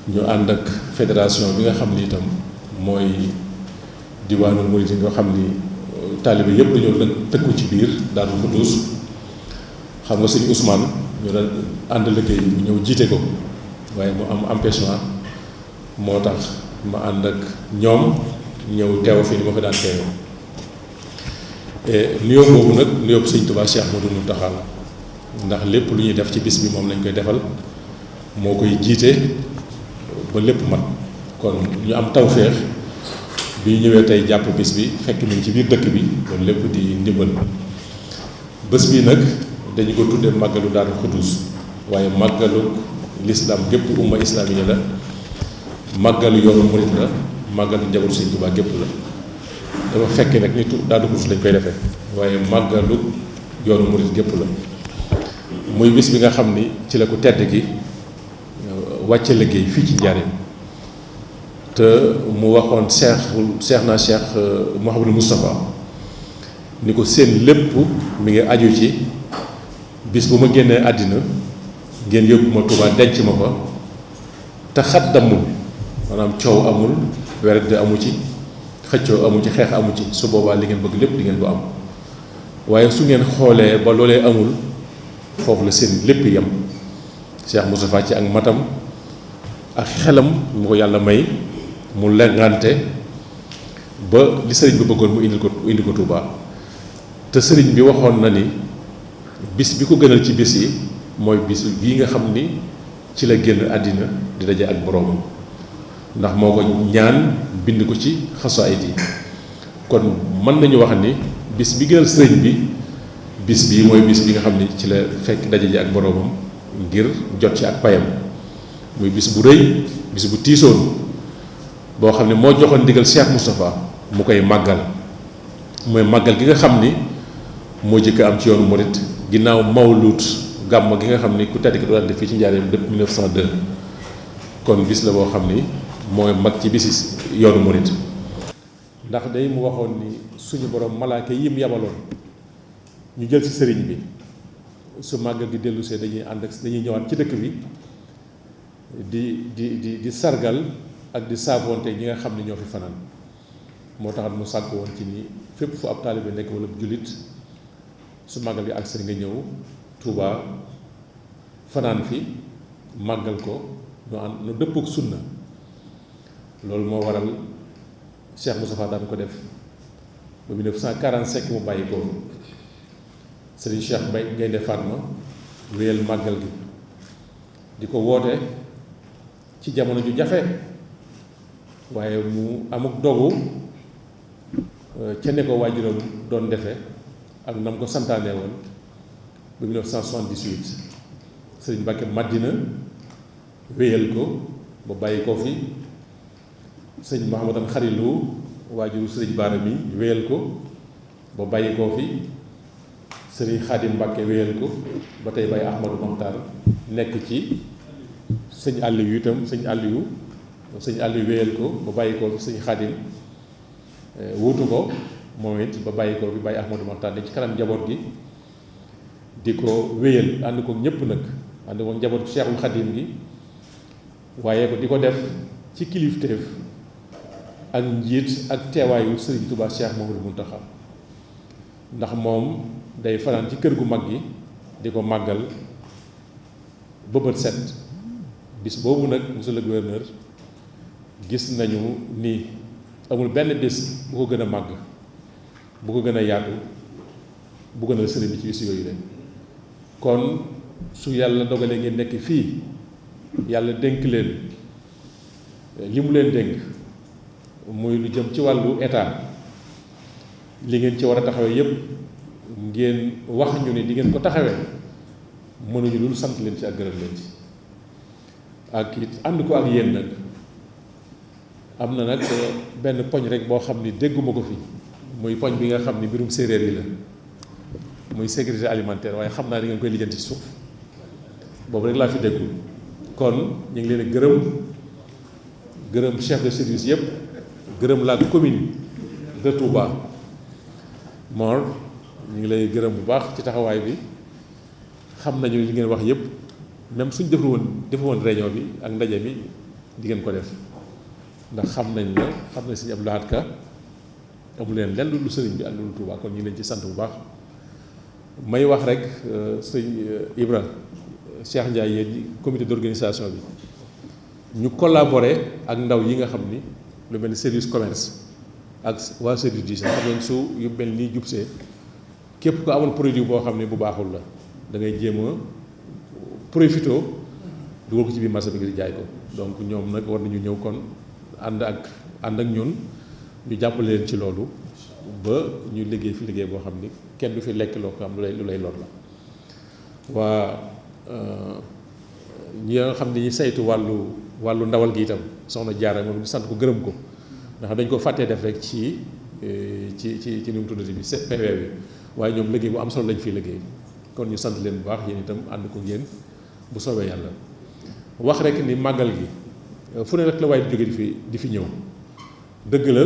ñu ànd ak fédération bi nga xam ni itam mooy diwaanu murid nga xam ni taalibe yëpp dañoo tëkku ci biir Daaru Xudoos xam nga sëñ Ousmane ñu doon ànd liggéey bi ñëw jiite ko waaye mu am empêchement moo tax ma ànd ak ñoom ñëw teew fi ni ma fa daan teewoo nuyoo boobu nag nuyoo sëñ Tuubaa Cheikh Ahmadou Mountakha ndax lépp lu ñuy def ci bis bi moom lañ koy defal moo koy jiite ba lépp mat kon ñu am tawféex bi ñu ñëwee tey jàpp bis bi fekk nañ ci biir dëkk bi loolu lépp di ndimbal bés bi nag dañu ko tuddee màggalu Daaru Xudoos waaye màggalu lislaam gépp umma islaamiya la màggalu yoonu murit la màggalu njabootu sëñ Tuubaa gépp la dafa fekkee nag ni Daaru Xudoos lañ koy defee waaye màggalu yoonu murit gépp la muy bis bi nga xam ni ci la ko tedd gi wàcce liggéey fii ci Njaaréem te mu waxoon Cheikh Mouhamadou Moustapha ni ko seen lépp mi ngi aju ci bis bu ma génnee àddina ngeen yóbbu ma Tuubaa denc ma fa te xat dammul maanaam coow amul werante amu ci xëccoo amu ci xeex amu ci su boobaa li ngeen bëgg lépp di ngeen ko am waaye su ngeen xoolee ba loolee amul foofu la seen lépp yem Cheikh Moustapha ci ak matam ak xelam mu ko yàlla may mu lengante ba li sëriñ bi bëggoon mu indi ko Touba te sëriñ bi waxoon na ni bis bi ko gënal ci bis yi mooy bis bii nga xam ni ci la génn àddina di daje ak boroomam ndax moo ko ñaan bind ko ci xasaayid yi kon mën nañu wax ni bis bi gënal sëriñ bi bis bii mooy bis bi nga xam ni ci la fekk daje ji ak boroomam ngir jot ci ak payam muy bis bu rëy bis bu tiisoon boo xam ne moo joxoon ndigal Cheikh Moustapha mu koy màggal mooy màggal gi nga xam ni moo jëkk am ci yoonu murit ginnaaw mawluut gàmm gi nga xam ni ku tedd ki doon def fii ci Njaaréem depuis 1902 kon bis la boo xam ni mooy mag ci bisi yoonu murit ndax day mu waxoon ni suñu borom malaaka yim yabaloon ñu jël ci sëriñ bi su màggal gi dellusee dañuy ànd ak dañuy ñëwaat ci dëkk bi di sargal ak di saafonte ñi nga xam ne ñoo fi fanaan moo tax mu sàkk woon ci ni fépp fu ab taalibe nekk wala jullit su màggal gi agsi nga ñëw Touba fanaan fi màggal ko nu dëppook sunna loolu moo waral Cheikh Moustapha daan ko def ba 1945 mu bàyyi ko Serigne Cheikh Mbaye Gaynde Fatma wéyal màggal gi di ko woote ci jamono ju jafe waaye mu amuk dogu ca ne ko waajuram doon defe ak nam ko santaane woon ba 1978 Serigne Mbacke Madina wéyal ko ba bàyyi ko fi sëñ Mahamadan Xarilu waajuru Serigne Bara mi wéyal ko ba bàyyi ko fi Serigne Khadim Mbacke wéyal ko ba tey Baye Ahmadou Mokhtar nekk ci sëñ Aliou itam sëñ Aliou wéyal ko ba bàyyi ko fi sëñ Khadim wuutu ko moom it ba bàyyi ko fi Baye Ahmadou Mokhtar ne ci kanam njaboot gi di ko wéyal ànd ko ñëpp nag ànd ko njaboot Cheikhul Khadim gi waaye ko di ko def ci kilifteef ak njiit ak teewaayu Serigne Touba Cheikh Mouhamadou Mountakha ndax moom day fanaan ci kër gu mag gi di ko màggal ba bët set bis boobu nag monsieur le gouverneur gis nañu ni amul benn bis bu ko gën a màgg bu ko gën a yaatu bu gën a sëriñ bi ci bis yooyu de kon su yàlla dogalee ngeen nekk fii yàlla dénk leen li mu leen dénk muy lu jëm ci wàllu état li ngeen ci war a taxawee yépp ngeen wax ñu ne di ngeen ko taxawee mënuñu lu sant leen ci ak gërëm leen ci ak it ànd ko ak yéen nag am na nag benn poñ rek boo xam ni dégguma ko fi muy poñ bi nga xam ni mbirum séeréer yi la muy sécurité alimentaire waaye xam naa di ngeen koy lijjanti ci suuf boobu rek laa fi déggul kon ñu ngi leen a gërëm chef de service yëpp gërëm la commune de Touba Mor ñu ngi lay gërëm bu baax ci taxawaay bi xam nañu li ngeen wax yëpp même suñ defu woon réunion bi ak ndaje mi di ngeen ko def ndax xam nañ sëñ Abdou Lahad Ka amu leen lenn lu sëriñ bi ak lu Touba kon ñu leen ci sant bu baax may wax rek sëñ Ibra Cheikh Ndiaye yéen comité d'organisation bi ñu collaborer ak ndaw yi nga xam ni lu mel ni service commerce ak waa service d'hygiène xam nañ su yu mel nii jubsee képp ko amoon produit boo xam ne bu baaxul la da ngay jéem a profité dugal ko ci biir marché bi ngir jaay ko donc ñoom nag war nañu ñëw kon ànd ak ñun ñu jàppale leen ci loolu ba ñu liggéey fi liggéey boo xam ni kenn du fi lekk loo ko am lu lay lor la waa ñi nga xam ne ñi saytu wàllu ndawal gi itam soxna Jaara moom ñu sant ko gërëm ko ndax dañ ko fàttee def rek ci nu mu tuddati bi PV bi waaye ñoom liggéey bu am solo lañ fiy liggéey kon ñu sant leen bu baax yéen itam ànd ko yéen bu soobee yàlla wax rek ni màggal gi fu ne rek la waaye di jóge di fi ñëw dëgg la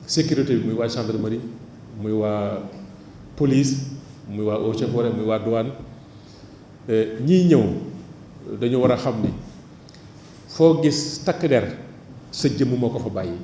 sécurité bi muy waa gendarmerie muy waa police muy waa eaux et forêts muy waa douane ñiy ñëw dañu war a xam ni foo gis takk der sa jëmm moo ko fa bàyyi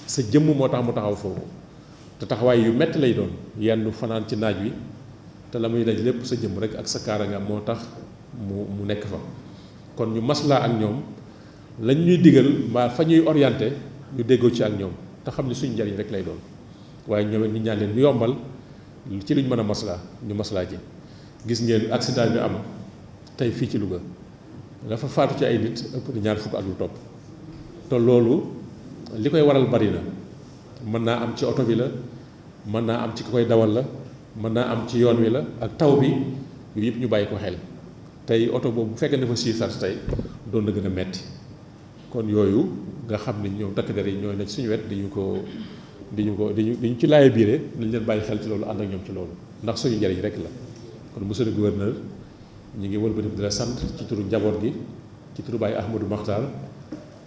sa jëmm moo tax mu taxaw foofu te taxawaay yu metti lay doon yenn fanaan ci naaj wi te la muy daj lépp sa jëmm rek ak sa kaaraangaam moo tax mu nekk fa kon ñu maslaa ak ñoom lañ ñuy digal mbaa fa ñuy orienté ñu déggoo ci ak ñoom te xam ne suñu njariñ rek lay doon waaye ñoom it ñu ñaan leen ñu yombal ci luñ mën a maslaa ñu maslaa ji gis ngeen accident bi am tey fii ci Louga la fa faatu ci ay nit ëpp na 20 ak lu topp te loolu li koy waral bari na mën naa am ci oto bi la mën naa am ci ki koy dawal la mën naa am ci yoon wi la ak taw bi yooyu yëpp ñu bàyyi ko xel tey oto boobu bu fekkee dafa siifar tey doon na gën a metti kon yooyu nga xam ne ñoom takk der yi ñooy nekk suñu wet di ñu ci laaye biire nañ leen bàyyi xel ci loolu ànd ak ñoom ci loolu ndax suñu njariñ rek la kon monsieur le gouverneur ñu ngi wëlbati di la sant ci turu njaboot gi ci turu Baye Ahmadou Makhtar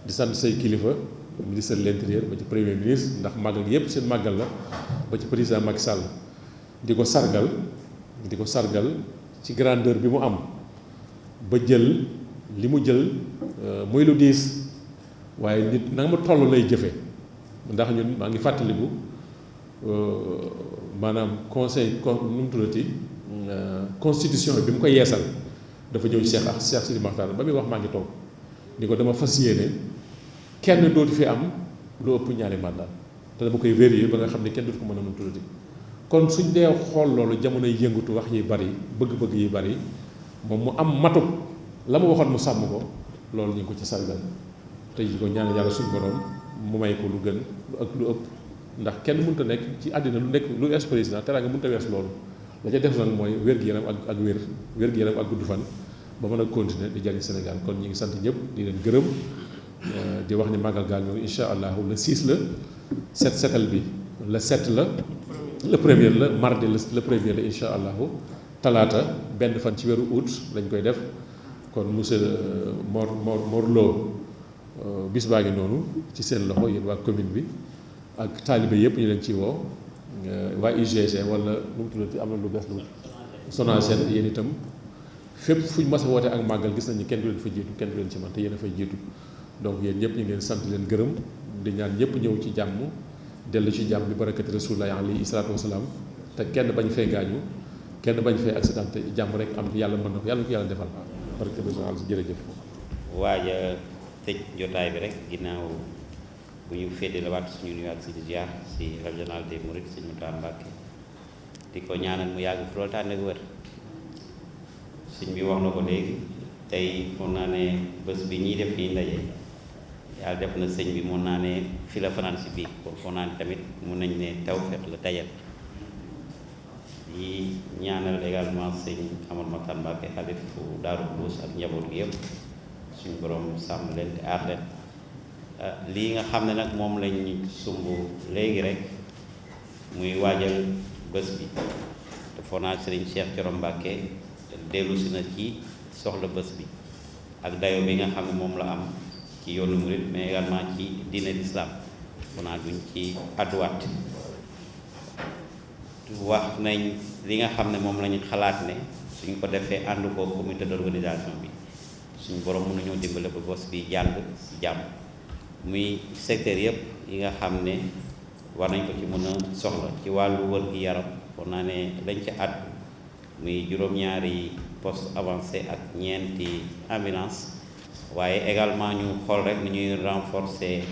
di sant say kilifa ministre de l'intérieur ba ci premier ministre ndax màggal gi yëpp seen màggal la ba ci président Macky Sall di ko sargal ci grandeur bi mu am ba jël li mu jël muy lu diis waaye nit na nga ma toll lay jëfe ndax ñun maa ngi fàttaliku maanaam conseil nu mu tuddati constitution bi mu ko yeesal dafa ñëw Cheikh Sidi Makhtar ba muy wax maa ngi toog ni ko dama fas yéene kenn dootu fi am lu ëpp ñaari mandat te dama koy vérifier ba nga xam ne kenn dootu ko mën a nu mu tuddati kon suñ dee xool loolu jamonoy yëngatu wax yi bari bëgg-bëgg yi bari moom mu am matuk la mu waxoon mu sàmm ko loolu ñu ngi ko ci sargal te yi ko ñaan yàlla suñu borom mu may ko lu gën lu ëpp ndax kenn mënut a nekk ci àddina lu nekk lu ex président teraanga mënut a wees loolu la ca def nag mooy wér-gu-yaram ak wér-gu-yaram ak gudd fan ba mën a continuer di jariñ Sénégal kon ñu ngi sant ñëpp di leen gërëm di wax ni màggal gaa ñëw incha allahu le 6 la setal bi le 7 la le premier la mardi le premier la incha allahu talaata benn fan ci weeru août lañ koy def kon monsieur Mor Lo bis baa ngi noonu ci seen loxo yéen waa commune bi ak taalibe yëpp ñu leen ci woo waa UGC wala nu mu tuddati am na lu bees lu Sonacet yéen itam fépp fu ñu mas a woote ak màggal gis nañu kenn du leen fa jiitu kenn du leen ci man te yéen a fay jiitu donc yéen ñëpp ñu ngi leen sant leen gërëm di ñaan ñëpp ñëw ci jàmm dellu ci jàmm bi barakati rasulullahi alayhi salaatu wasalaam te kenn bañ fee gaañu kenn bañ fee accident te jàmm rek am yàlla mën na ko yàlla ko yàlla defal barakati rasulullahi jërëjëf. waaja tëj jotaay bi rek ginnaaw bu ñu féetee la waat suñu nuyu ak suñu ziar si régional des Mourides Sëñ Mountakha Mbacké di ko ñaanal mu yàgg fi loolu tànn ak wër sëñ bi wax na ko léegi tey mun naa ne bés bi ñiy def nii ndaje yàlla def na sëñ bi mun naa ne fi la fanaan si biir kon foog naa ne tamit mun nañ ne tawfeex la dajal yi ñaanal également sëñ Amadou Makhtar Mbacké xalifu Daaru Xudoos ak njaboot gi yëpp suñu borom sàmm leen te aar leen lii nga xam ne nag moom lañ sumb léegi rek muy waajal bés bi te foog naa sëriñ Cheikh Thioro Mbacké dellu si na ci soxla bés bi ak dayo bi nga xam ne moom la am ci yoonu murid mais également ci diine l'islam foog naa duñ ci àdduwaat wax nañ li nga xam ne moom lañu xalaat ne suñ ko defee ànd ko comité d'organisation bi suñu borom mën nañoo dimbale ba bos bi jàll si jàmm muy secteur yëpp yi nga xam ne war nañ ko ci mën a soxla ci wàllu wër gi yaram foog naa ne lañ ci at muy juróom-ñaari poste avancé ak ñeenti ambulance waaye également ñu xool rek ni ñuy renforcer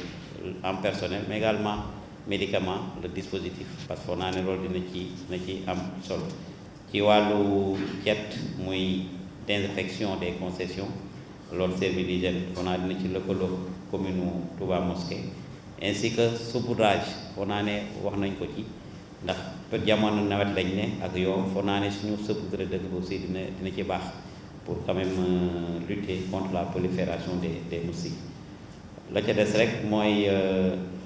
en personnel mais également médicament le dispositif parce que foog naa ne loolu dina ci am solo ci wàllu cet muy désinfection des concessions loolu service d'hygiène foog naa dina ci lëkkaloo commune Touba Mosquée ainsi que saupoudrage foog naa ne wax nañ ko ci ndax jamono nawet lañ ne ak yow foog naa ne suñu saupoudre dëkk bi aussi dina ci baax pour quand même lutter contre la prolifération des moustiques la ca des rek mooy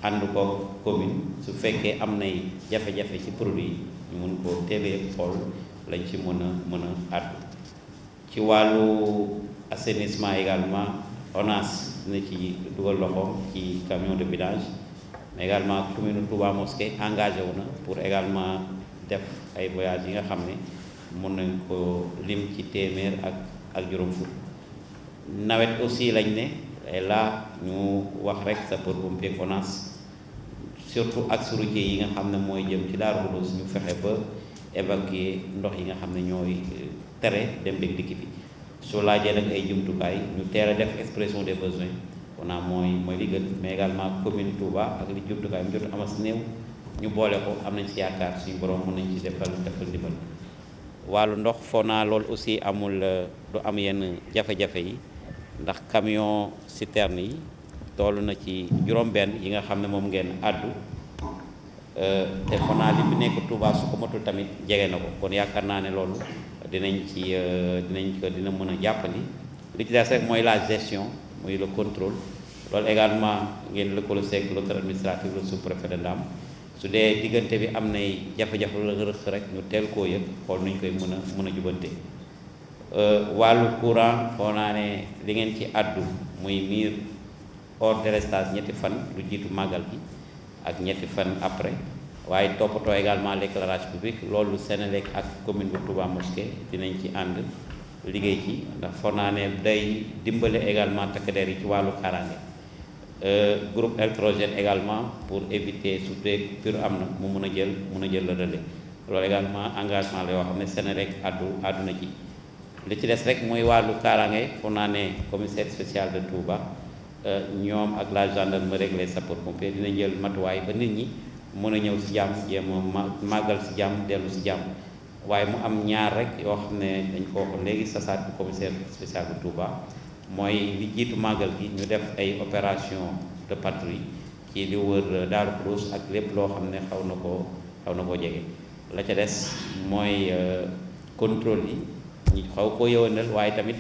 ànd ko commune su fekkee am nay jafe-jafe ci produit yi ñu mun koo teelee xool lañ ci mën a àddu ci wàllu assainissement également ONAS dina ci dugal loxoom ci camion de vidange mais également commune Touba Mosquée engagé wu na pour également def ay voyages yi nga xam ne mën nañ ko lim ci téeméer ak juróom fukk nawet aussi lañ ne là ñu wax rek sapeur-pompier ONAS surtout ak routier yi nga xam ne mooy jëm ci Darou Khoudoss ñu fexe ba évacuer ndox yi nga xam ne ñooy tere dem beeg dikk bi soo laajee nag ay jumtukaay ñu teel a def expression des besoins on mooy li gën mais également commune Touba ak li jumtukaay mu jot amas néew ñu boole ko am nañ ci yaakaar suñu borom mën nañ ci defal ndimbal wàllu ndox foo naa loolu aussi amul du am yenn jafe-jafe yi ndax camion citerne yi toll na ci juróom-benn yi nga xam ne moom ngeen àddu te foo naa li bi nekk Touba su ko matul tamit jege na ko kon yaakaar naa ne loolu dina mën a jàppandi li ci des rek mooy la gestion muy le contrôle loolu également ngeen lëkkaloo seeg l'autorité administrative le sous-préfet de Ndam su dee diggante bi am nay jafe-jafe la rëq rek ñu teel koo yëg xool nuñ koy mën a jubante wàllu courant foo naa ne li ngeen ci addu muy mur hors délestage ñetti fan lu jiitu màggal gi ak ñetti fan après waaye toppatoo également l'éclairage public loolu Sénélec ak commune bu Touba Mosquée dinañ ci ànd liggéey ci ndax foo naa ne day dimbale également takk der yi ci wàllu kaaraange groupe électrogène également pour éviter su dee pur am na mu mën a jël le relais loolu également engagement la yoo xam ne Sénélec àdduna ci li ci des rek mooy wàllu kaaraange foo naa ne commissaire spécial de Touba ñoom ak la gendarmerie ak les sapeurs-pompiers dinañ jël matuwaay ba nit ñi mën a ñëw si jàmm jéem a màggal si jàmm dellu si jàmm waaye mu am ñaar rek yoo xam ne dañ ko waxoon léegi sasaat bu commissaire spécial bu Touba mooy li jiitu màggal gi ñu def ay opération de patrouille ci li wër Darou Khoudoss ak lépp loo xam ne xaw na koo jege la ca des mooy contrôle yi ñu xaw koo yëwanal waaye tamit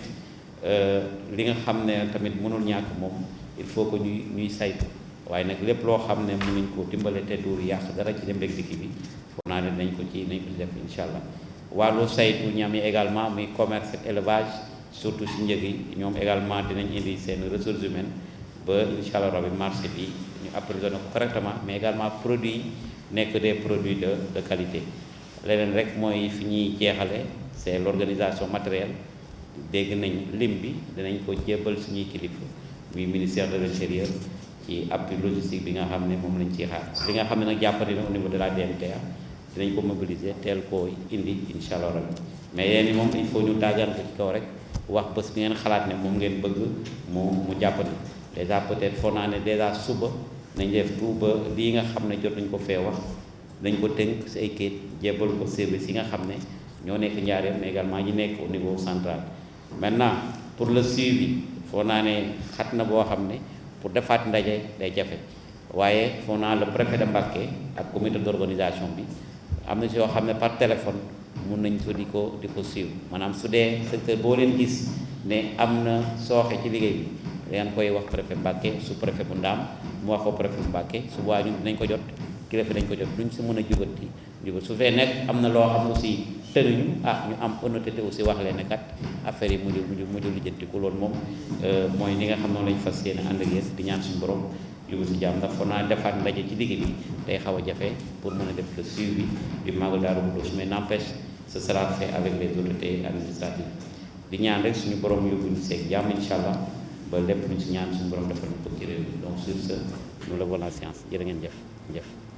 li nga xam ne tamit mënul ñàkk moom il faut que ñuy saytu waaye nag lépp loo xam ne mën nañ ko dimbale te du yàq dara ci dem beeg dikk bi foog naa ne nañ ko ci def incha allah wàllu saytu ñam yi également muy commerce ak élevage surtout si njëg yi ñoom également dinañ indi seen ressources humaines ba incha allah rabi marché bi ñu approvisionné ko correctement mais également produits nekk des produits de qualité leneen rek mooy fi ñuy jeexale c'est l'organisation matérielle dégg nañ lim bi dinañ ko jébbal suñuy kilifa muy ministère de l'intérieur ci appui logistique bi nga xam ne moom lañ ciy xaar li nga xam ne nag jàppandi na au niveau de la DMTA dinañ ko mobiliser teel koo indi incha allah rabbi mais yéen ni moom il faut ñu tàggat ko ci kaw rek wax bés bi ngeen xalaat ne moom ngeen bëgg mu jàppandi déjà peut-être foo naa ne déjà suba nañ def tout ba lii nga xam ne jot nañ ko fee wax dañ ko tënk si ay kayit jébbal ko service yi nga xam ne ñoo nekk Njaaréem mais également ñi nekk au niveau central maintenant pour le suivi foo naa ne xat na boo xam ne pour defaat ndaje day jafe waaye foo naa le préfet de Mbacké ak comité d'organisation bi am na si yoo xam ne par téléphone mun nañ ko di ko suivre maanaam su dee secteur boo leen gis ne am na sooxe ci liggéey bi da ngeen koy wax préfet Mbacké su préfet bu Ndaam mu wax ko préfet bu Mbacké su boobaa ñun dinañ ko jot kilifa dañ ko jot duñ si mën a jubati su fee nekk am na loo xam aussi tënuñu ñu am honnêteté aussi wax leen ne kat affaire yi mujj lijjantiku loolu moom mooy li nga xam noonu lañ fas yéene ànd ak yéen di ñaan suñu borom jógu si jàmm ndax foog naa defaat ndaje ci liggéey bi day xaw a jafe pour mën a def le suivi du Magal Darou Khoudoss mais n'empêche ce sera fait avec les autorités administratives di ñaan rek suñu borom yóbbuñu seeg jàmm incha allah ba lépp luñ si ñaan suñu borom defal ñu ko ci réew mi donc sur ce nous levons la séance jërë ngeen jëf.